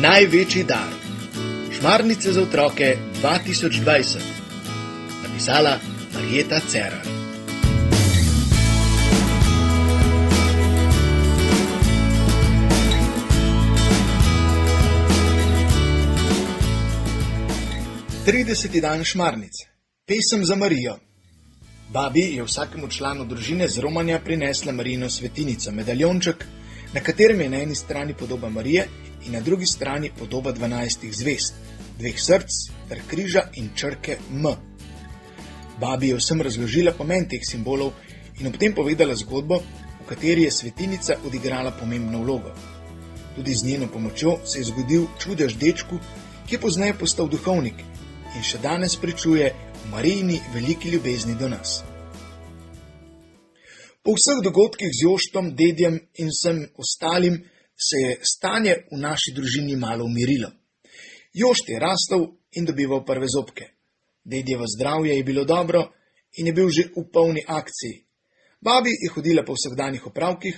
Največji dar. Šmarnice za otroke 2020. Napisala Marjeta Cerar. Trideseti dan šmarnic. Pesem za Marijo. Babi je vsakemu članu družine z romanja prinesla Marijino svetinico, medaljonček, na katerem je na eni strani podoba Marije in na drugi strani podoba 12 zvezd, 2 src ter križa in črke M. Babi je vsem razložila pomen teh simbolov in ob tem povedala zgodbo, v kateri je svetica odigrala pomembno vlogo. Tudi z njeno pomočjo se je zgodil čudež dečku, ki je pozneje postal duhovnik in še danes pričuje v Marijini veliki ljubezni do nas. Po vseh dogodkih z Joštom, dedjem in vsem ostalim se je stanje v naši družini malo umirilo. Jošt je rastel in dobival prve zobke. Dedjevo zdravje je bilo dobro in je bil že v polni akciji. Babi je hodila po vsakdanjih opravkih,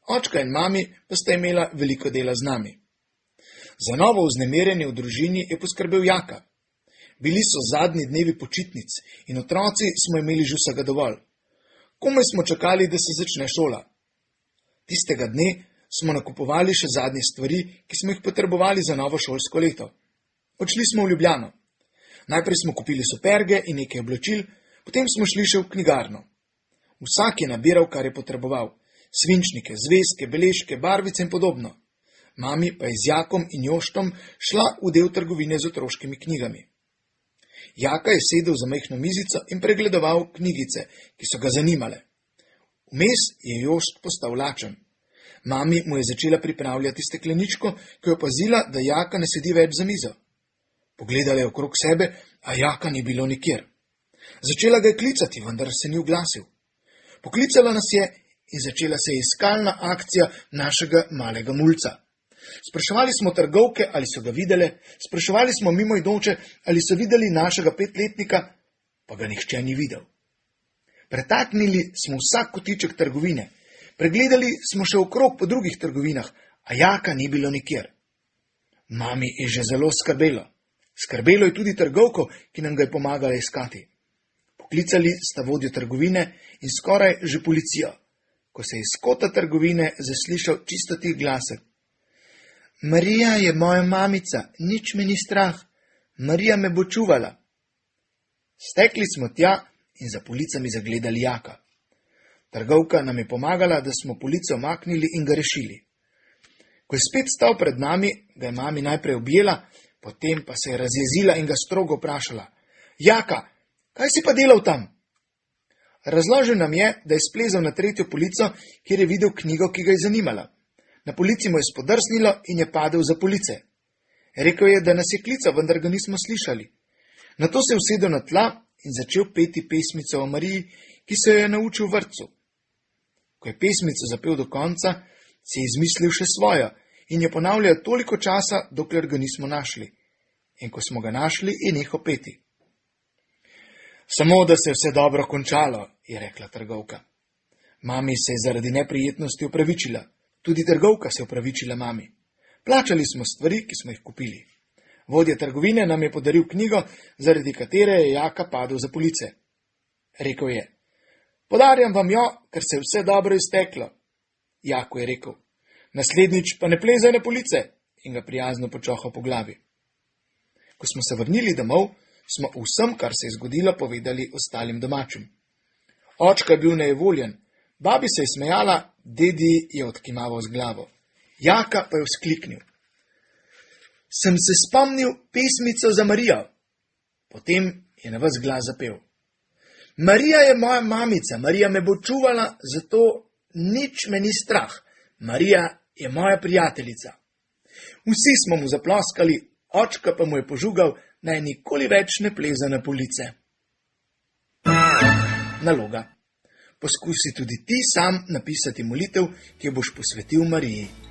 očka in mami pa sta imela veliko dela z nami. Za novo vznemirjenje v družini je poskrbel Jaka. Bili so zadnji dnevi počitnic in otroci smo imeli že vsega dovolj. Komaj smo čakali, da se začne šola. Tistega dne smo nakupovali še zadnje stvari, ki smo jih potrebovali za novo šolsko leto. Odšli smo v Ljubljano. Najprej smo kupili superge in nekaj oblačil, potem smo šli še v knjigarno. Vsak je nabiral, kar je potreboval. Svinčnike, zvezke, beležke, barvice in podobno. Mami pa je z Jakom in Joštom šla v del trgovine z otroškimi knjigami. Jaka je sedel za majhno mizico in pregledoval knjigice, ki so ga zanimale. Vmes je Jošt postal lačen. Mami mu je začela pripravljati stekleničko, ko je opazila, da Jaka ne sedi več za mizo. Pogledala je okrog sebe, a Jaka ni bilo nikjer. Začela ga je klicati, vendar se ni oglasil. Poklicala nas je in začela se je iskalna akcija našega malega mulca. Spraševali smo trgovke, ali so ga videle, spraševali smo mimoidoče, ali so videli našega 5-letnika, pa ga nihče ni videl. Pretaknili smo vsak kotiček trgovine, pregledali smo še okrog po drugih trgovinah, a Jaka ni bilo nikjer. Mami je že zelo skrbelo. Skrbelo je tudi trgovko, ki nam ga je pomagala iskati. Poklicali sta vodjo trgovine in skoraj že policijo, ko se je iz kota trgovine zaslišal čisto tih glasek. Marija je moja mamica, nič me ni strah. Marija me bo čuvala. Stekli smo tja in za policami zagledali Jaka. Trgovka nam je pomagala, da smo polico omaknili in ga rešili. Ko je spet stal pred nami, ga je mami najprej objela, potem pa se je razjezila in ga strogo vprašala. Jaka, kaj si pa delal tam? Razložil nam je, da je splezal na 3. polico, kjer je videl knjigo, ki ga je zanimala. Na polici mu je spodrsnilo in je padel za police. Rekel je, da nas je klical, vendar ga nismo slišali. Nato se je usedel na tla in začel peti pesmico o Mariji, ki se jo je naučil v vrtcu. Ko je pesmico zapel do konca, si je izmislil še svojo in jo ponavljal toliko časa, dokler ga nismo našli. In ko smo ga našli, je nehal peti. Samo, da se je vse dobro končalo, je rekla trgovka. Mami se je zaradi neprijetnosti opravičila. Tudi trgovka se je opravičila mami. Plačali smo stvari, ki smo jih kupili. Vodja trgovine nam je podaril knjigo, zaradi katere je Jaka padel za police. Rekel je, podarjam vam jo, ker se je vse dobro izteklo. Jako je rekel, naslednjič pa ne plezaj na police, in ga prijazno počohal po glavi. Ko smo se vrnili domov, smo vsem, kar se je zgodilo, povedali ostalim domačim. Očka je bil nejevoljen, babi se je smejala, dedi je odkimaval z glavo. Jaka pa je vzkliknil. Sem se spomnil pesmico za Marijo. Potem je na ves glas zapel. Marija je moja mamica, Marija me bo čuvala, zato nič me ni strah. Marija je moja prijateljica. Vsi smo mu zaploskali, očka pa mu je požugal, naj nikoli več ne pleza na police. Naloga. Poskusi tudi ti sam napisati molitev, ki jo boš posvetil Mariji.